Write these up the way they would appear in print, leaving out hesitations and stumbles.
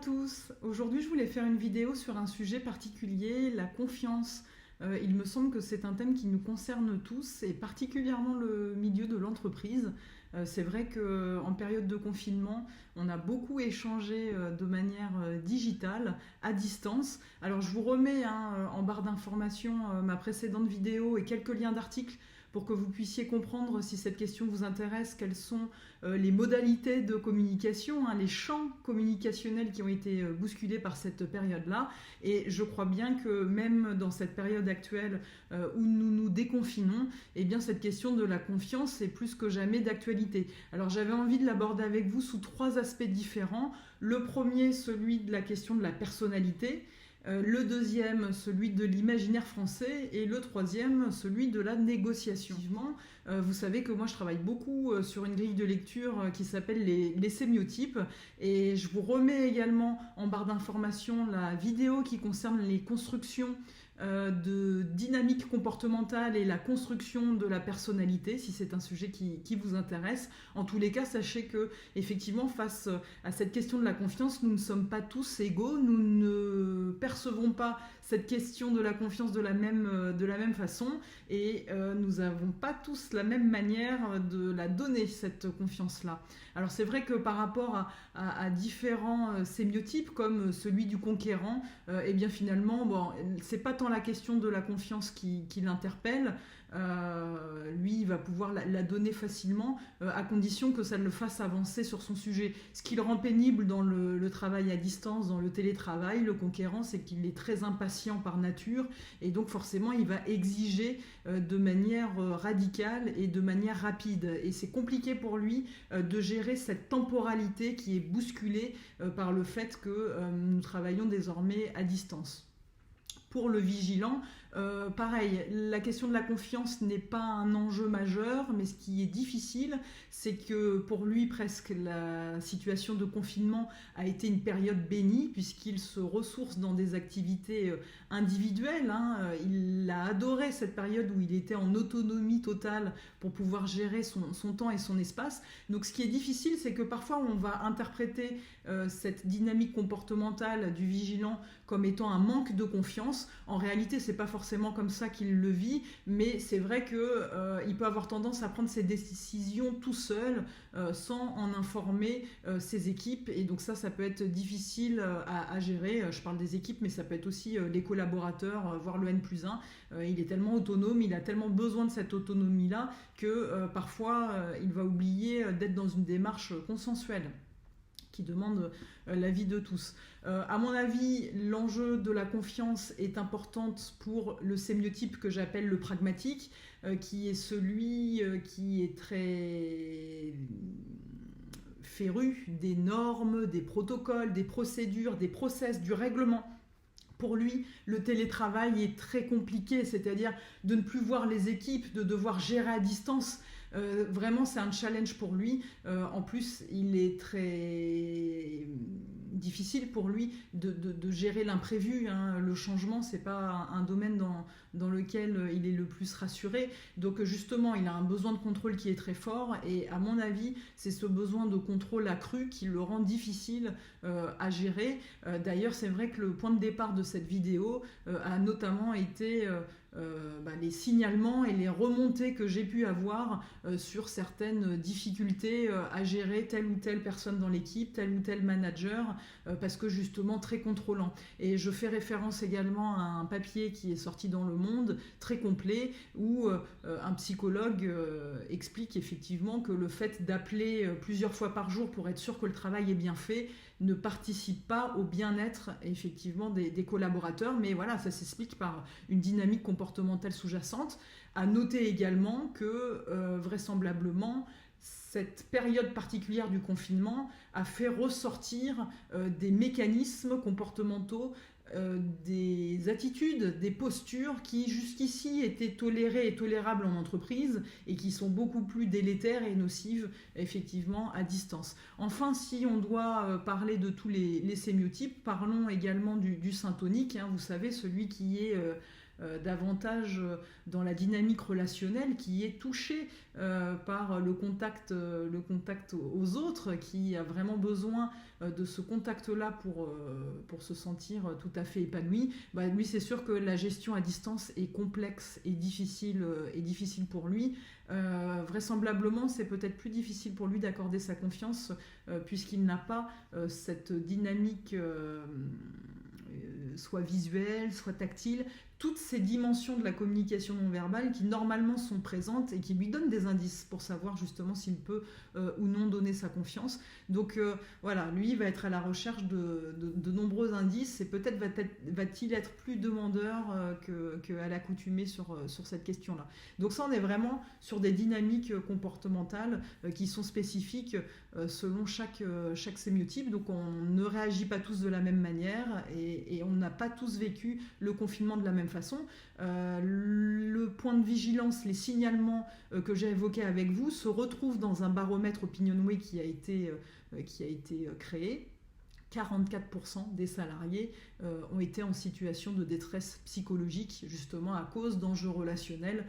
tous. Aujourd'hui, je voulais faire une vidéo sur un sujet particulier, la confiance. Il me semble que c'est un thème qui nous concerne tous et particulièrement le milieu de l'entreprise. C'est vrai qu'en période de confinement, on a beaucoup échangé de manière digitale, à distance. Alors je vous remets en barre d'informations ma précédente vidéo et quelques liens d'articles pour que vous puissiez comprendre si cette question vous intéresse, quelles sont les modalités de communication, les champs communicationnels qui ont été bousculés par cette période-là. Et je crois bien que même dans cette période actuelle où nous nous déconfinons, eh bien cette question de la confiance est plus que jamais d'actualité. Alors j'avais envie de l'aborder avec vous sous trois aspects différents. Le premier, celui de la question de la personnalité. Le deuxième, celui de l'imaginaire français, et le troisième, celui de la négociation. Vous savez que moi je travaille beaucoup sur une grille de lecture qui s'appelle les sémiotypes, et je vous remets également en barre d'informations la vidéo qui concerne les constructions de dynamique comportementale et la construction de la personnalité, si c'est un sujet qui vous intéresse. En tous les cas, sachez que effectivement, face à cette question de la confiance, nous ne sommes pas tous égaux, nous ne percevons pas cette question de la confiance de la même façon, et nous n'avons pas tous la même manière de la donner, cette confiance-là. Alors c'est vrai que par rapport à différents sémiotypes, comme celui du conquérant, et bien finalement, c'est pas tant la question de la confiance qui l'interpelle. Lui, il va pouvoir la donner facilement, à condition que ça le fasse avancer sur son sujet. Ce qui le rend pénible dans le travail à distance, dans le télétravail, le conquérant, c'est qu'il est très impatient par nature, et donc forcément, il va exiger de manière radicale et de manière rapide. Et c'est compliqué pour lui de gérer cette temporalité qui est bousculée par le fait que nous travaillons désormais à distance. Pour le vigilant, pareil, la question de la confiance n'est pas un enjeu majeur, mais ce qui est difficile, c'est que pour lui, presque, la situation de confinement a été une période bénie, puisqu'il se ressource dans des activités individuelles. Il a adoré cette période où il était en autonomie totale pour pouvoir gérer son temps et son espace. Donc ce qui est difficile, c'est que parfois on va interpréter cette dynamique comportementale du vigilant comme étant un manque de confiance. En réalité, c'est pas forcément comme ça qu'il le vit, mais c'est vrai qu'il peut avoir tendance à prendre ses décisions tout seul, sans en informer ses équipes, et donc ça peut être difficile à gérer. Je parle des équipes, mais ça peut être aussi les collaborateurs, voire le N+1. Il est tellement autonome, il a tellement besoin de cette autonomie-là que parfois il va oublier d'être dans une démarche consensuelle qui demande l'avis de tous. À mon avis, l'enjeu de la confiance est important pour le sémiotype que j'appelle le pragmatique, qui est celui qui est très féru des normes, des protocoles, des procédures, des process, du règlement. Pour lui, le télétravail est très compliqué, c'est-à-dire de ne plus voir les équipes, de devoir gérer à distance. Vraiment, c'est un challenge pour lui. En plus, il est très difficile pour lui de gérer l'imprévu. Le changement, c'est pas un domaine dans lequel il est le plus rassuré. Donc justement, il a un besoin de contrôle qui est très fort, et à mon avis, c'est ce besoin de contrôle accru qui le rend difficile à gérer. D'ailleurs, c'est vrai que le point de départ de cette vidéo a notamment été les signalements et les remontées que j'ai pu avoir sur certaines difficultés à gérer telle ou telle personne dans l'équipe, tel ou tel manager, parce que justement très contrôlant. Et je fais référence également à un papier qui est sorti dans Le Monde, très complet, où un psychologue explique effectivement que le fait d'appeler plusieurs fois par jour pour être sûr que le travail est bien fait ne participe pas au bien-être effectivement des collaborateurs, mais voilà, ça s'explique par une dynamique comportementale sous-jacente. À noter également que vraisemblablement cette période particulière du confinement a fait ressortir des mécanismes comportementaux, des attitudes, des postures qui jusqu'ici étaient tolérées et tolérables en entreprise et qui sont beaucoup plus délétères et nocives effectivement à distance. Enfin, si on doit parler de tous les sémiotypes, parlons également du syntonique, vous savez, celui qui est davantage dans la dynamique relationnelle, qui est touché par le contact aux autres, qui a vraiment besoin de ce contact-là pour se sentir tout à fait épanoui. Lui, c'est sûr que la gestion à distance est complexe et difficile pour lui. Vraisemblablement, c'est peut-être plus difficile pour lui d'accorder sa confiance puisqu'il n'a pas cette dynamique soit visuelle, soit tactile, toutes ces dimensions de la communication non verbale qui normalement sont présentes et qui lui donnent des indices pour savoir justement s'il peut ou non donner sa confiance. Donc voilà, lui il va être à la recherche de nombreux indices et peut-être va-t-il être plus demandeur qu'à l'accoutumée sur cette question-là. Donc ça, on est vraiment sur des dynamiques comportementales qui sont spécifiques selon chaque sémiotype. Donc on ne réagit pas tous de la même manière et on n'a pas tous vécu le confinement de la même façon. Le point de vigilance, les signalements que j'ai évoqués avec vous se retrouvent dans un baromètre Opinionway qui a été créé. 44% des salariés ont été en situation de détresse psychologique, justement à cause d'enjeux relationnels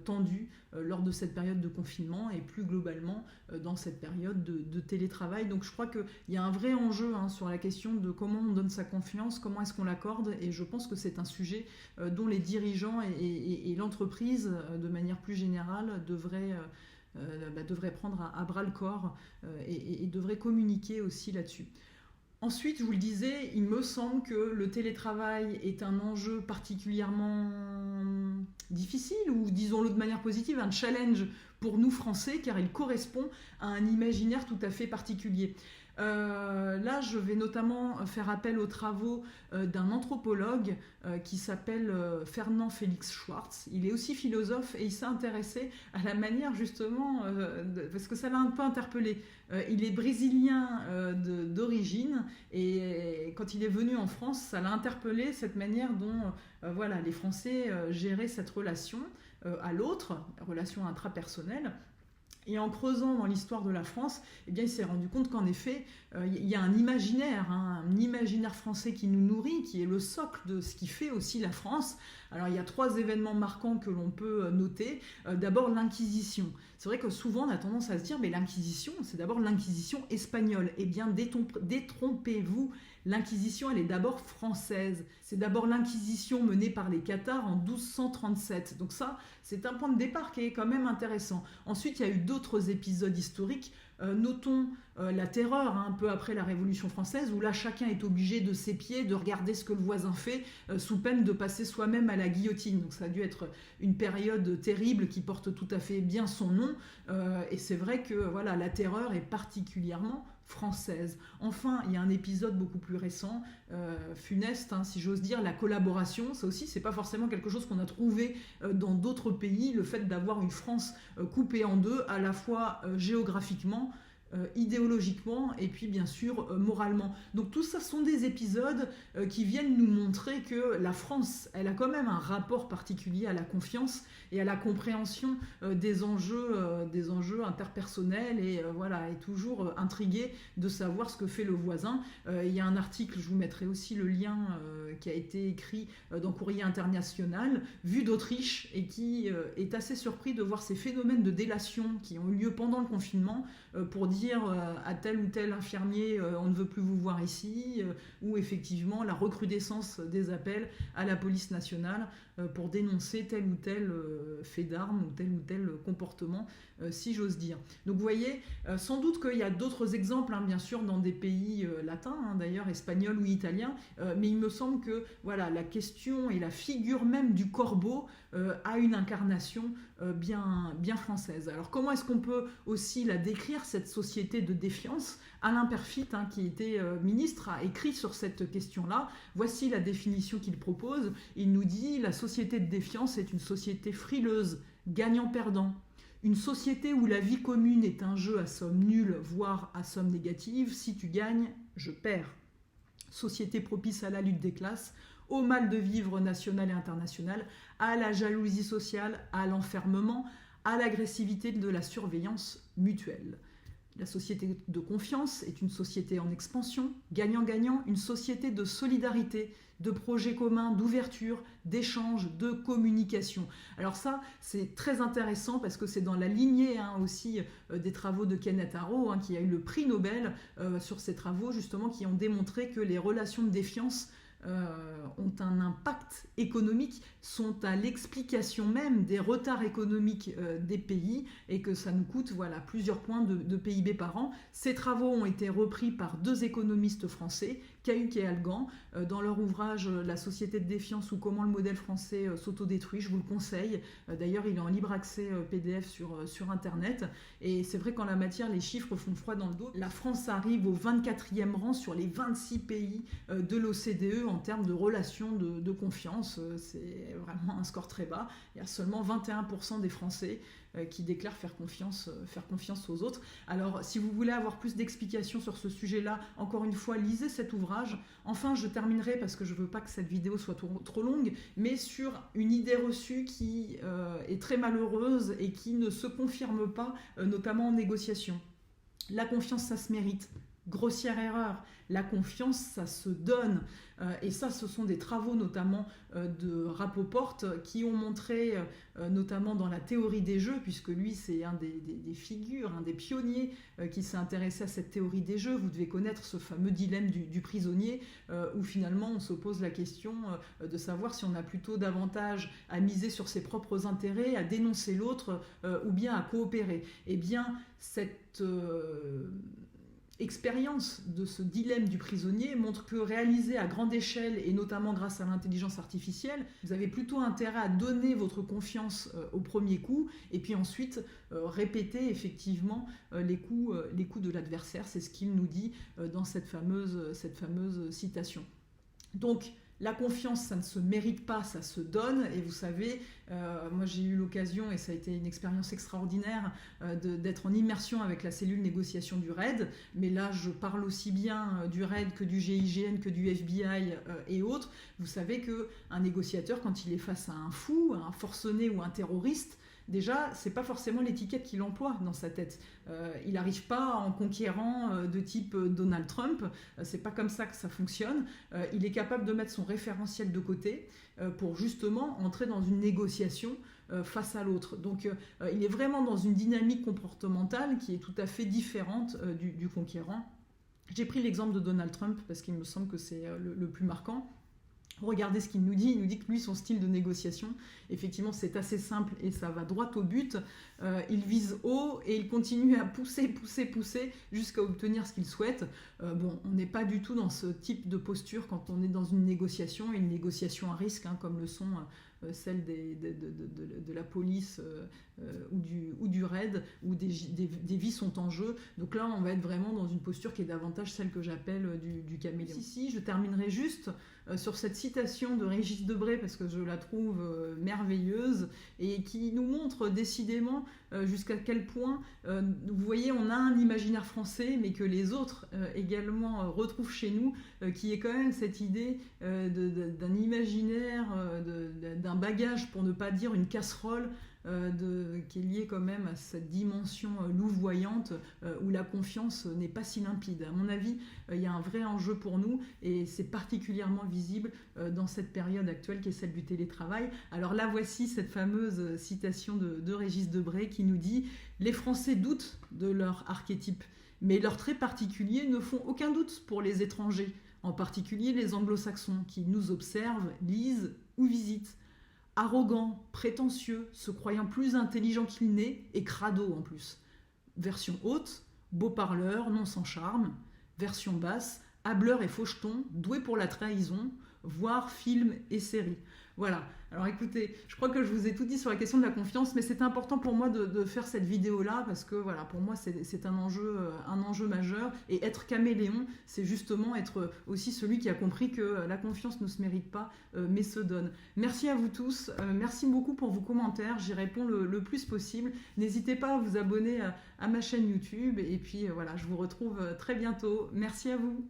tendus lors de cette période de confinement et plus globalement dans cette période de télétravail. Donc je crois qu'il y a un vrai enjeu sur la question de comment on donne sa confiance, comment est-ce qu'on l'accorde, et je pense que c'est un sujet dont les dirigeants et l'entreprise, de manière plus générale, devraient prendre à bras le corps et devraient communiquer aussi là-dessus. Ensuite, je vous le disais, il me semble que le télétravail est un enjeu particulièrement difficile, ou disons-le de manière positive, un challenge pour nous Français, car il correspond à un imaginaire tout à fait particulier. Là, je vais notamment faire appel aux travaux d'un anthropologue qui s'appelle Fernand Félix Schwartz. Il est aussi philosophe et il s'est intéressé à la manière justement, parce que ça l'a un peu interpellé. Il est brésilien d'origine et quand il est venu en France, ça l'a interpellé cette manière dont les Français géraient cette relation à l'autre, relation intrapersonnelle. Et en creusant dans l'histoire de la France, il s'est rendu compte qu'en effet, il y a un imaginaire français qui nous nourrit, qui est le socle de ce qui fait aussi la France. Alors il y a 3 événements marquants que l'on peut noter. D'abord l'Inquisition. C'est vrai que souvent on a tendance à se dire, mais l'Inquisition, c'est d'abord l'Inquisition espagnole. Eh bien, détrompez-vous. L'Inquisition, elle est d'abord française. C'est d'abord l'Inquisition menée par les Cathares en 1237. Donc ça, c'est un point de départ qui est quand même intéressant. Ensuite, il y a eu d'autres épisodes historiques. Notons la terreur, un peu après la Révolution française, où là, chacun est obligé de s'épier, de regarder ce que le voisin fait, sous peine de passer soi-même à la guillotine. Donc ça a dû être une période terrible qui porte tout à fait bien son nom. Et c'est vrai que la terreur est particulièrement française. Enfin, il y a un épisode beaucoup plus récent, funeste, si j'ose dire, la collaboration. Ça aussi, c'est pas forcément quelque chose qu'on a trouvé dans d'autres pays, le fait d'avoir une France coupée en deux, à la fois géographiquement, idéologiquement et puis bien sûr moralement. Donc tout ça sont des épisodes qui viennent nous montrer que la France, elle a quand même un rapport particulier à la confiance et à la compréhension des enjeux interpersonnels et est toujours intriguée de savoir ce que fait le voisin. Il y a un article, je vous mettrai aussi le lien, qui a été écrit dans Courrier International, vu d'Autriche, et qui est assez surpris de voir ces phénomènes de délation qui ont eu lieu pendant le confinement pour dire à tel ou tel infirmier on ne veut plus vous voir ici, ou effectivement la recrudescence des appels à la police nationale pour dénoncer tel ou tel fait d'armes ou tel comportement, si j'ose dire. Donc vous voyez, sans doute qu'il y a d'autres exemples, bien sûr, dans des pays latins, d'ailleurs espagnols ou italiens, mais il me semble que la question et la figure même du corbeau a une incarnation bien française. Alors comment est-ce qu'on peut aussi la décrire, cette société de défiance? Alain Peyrefitte, qui était ministre, a écrit sur cette question-là. Voici la définition qu'il propose. Il nous dit: la société de défiance est une société frileuse, gagnant-perdant. Une société où la vie commune est un jeu à somme nulle, voire à somme négative. Si tu gagnes, je perds. Société propice à la lutte des classes, au mal de vivre national et international, à la jalousie sociale, à l'enfermement, à l'agressivité de la surveillance mutuelle. La société de confiance est une société en expansion, gagnant-gagnant, une société de solidarité, de projets communs, d'ouverture, d'échange, de communication. Alors ça, c'est très intéressant parce que c'est dans la lignée aussi des travaux de Kenneth Arrow, qui a eu le prix Nobel sur ces travaux justement qui ont démontré que les relations de défiance ont un impact économique, sont à l'explication même des retards économiques des pays et que ça nous coûte plusieurs points de PIB par an. Ces travaux ont été repris par 2 économistes français, Cahuc et Algan, dans leur ouvrage La société de défiance ou comment le modèle français s'autodétruit. Je vous le conseille. D'ailleurs, il est en libre accès PDF sur Internet. Et c'est vrai qu'en la matière, les chiffres font froid dans le dos. La France arrive au 24e rang sur les 26 pays de l'OCDE en termes de relations de confiance. C'est vraiment un score très bas. Il y a seulement 21% des Français qui déclarent faire confiance aux autres. Alors, si vous voulez avoir plus d'explications sur ce sujet-là, encore une fois, lisez cet ouvrage. Enfin, je terminerai, parce que je ne veux pas que cette vidéo soit trop longue, mais sur une idée reçue qui est très malheureuse et qui ne se confirme pas, notamment en négociation. La confiance, ça se mérite. Grossière erreur. La confiance, ça se donne. Et ça, ce sont des travaux notamment de Rapoport qui ont montré, notamment dans la théorie des jeux, puisque lui, c'est un des figures, un des pionniers qui s'est intéressé à cette théorie des jeux. Vous devez connaître ce fameux dilemme du prisonnier, où finalement on se pose la question de savoir si on a plutôt davantage à miser sur ses propres intérêts, à dénoncer l'autre, ou bien à coopérer. Eh bien, cette expérience de ce dilemme du prisonnier montre que réalisé à grande échelle et notamment grâce à l'intelligence artificielle, vous avez plutôt intérêt à donner votre confiance au premier coup et puis ensuite répéter effectivement les coups de l'adversaire. C'est ce qu'il nous dit dans cette fameuse citation. Donc, la confiance, ça ne se mérite pas, ça se donne. Et vous savez, moi j'ai eu l'occasion, et ça a été une expérience extraordinaire, d'être en immersion avec la cellule négociation du RAID. Mais là, je parle aussi bien du RAID que du GIGN, que du FBI et autres. Vous savez qu'un négociateur, quand il est face à un fou, à un forcené ou un terroriste, déjà, c'est pas forcément l'étiquette qu'il emploie dans sa tête. Il n'arrive pas en conquérant de type Donald Trump. C'est pas comme ça que ça fonctionne. Il est capable de mettre son référentiel de côté pour justement entrer dans une négociation face à l'autre. Donc, il est vraiment dans une dynamique comportementale qui est tout à fait différente du conquérant. J'ai pris l'exemple de Donald Trump parce qu'il me semble que c'est le plus marquant. Regardez ce qu'il nous dit. Il nous dit que lui, son style de négociation, effectivement, c'est assez simple et ça va droit au but. Il vise haut et il continue à pousser jusqu'à obtenir ce qu'il souhaite. Bon, on n'est pas du tout dans ce type de posture quand on est dans une négociation à risque, comme le sont celles de la police ou du RAID, où des vies sont en jeu. Donc là, on va être vraiment dans une posture qui est davantage celle que j'appelle du caméléon. Je terminerai juste sur cette citation de Régis Debray, parce que je la trouve merveilleuse et qui nous montre décidément jusqu'à quel point, vous voyez, on a un imaginaire français, mais que les autres également retrouvent chez nous, qui est quand même cette idée d'un imaginaire, d'un bagage, pour ne pas dire une casserole, qui est liée quand même à cette dimension louvoyante où la confiance n'est pas si limpide. À mon avis, il y a un vrai enjeu pour nous et c'est particulièrement visible dans cette période actuelle qui est celle du télétravail. Alors là, voici cette fameuse citation de Régis Debray qui nous dit « Les Français doutent de leur archétype, mais leurs traits particuliers ne font aucun doute pour les étrangers, en particulier les anglo-saxons qui nous observent, lisent ou visitent. Arrogant, prétentieux, se croyant plus intelligent qu'il n'est, et crado en plus. Version haute, beau parleur, non sans charme. Version basse, hâbleur et faucheton, doué pour la trahison, voire film et série. Voilà. Alors écoutez, je crois que je vous ai tout dit sur la question de la confiance, mais c'est important pour moi de faire cette vidéo-là parce que voilà, pour moi c'est un enjeu majeur. Et être caméléon, c'est justement être aussi celui qui a compris que la confiance ne se mérite pas, mais se donne. Merci à vous tous. Merci beaucoup pour vos commentaires. J'y réponds le plus possible. N'hésitez pas à vous abonner à ma chaîne YouTube. Et puis voilà, je vous retrouve très bientôt. Merci à vous.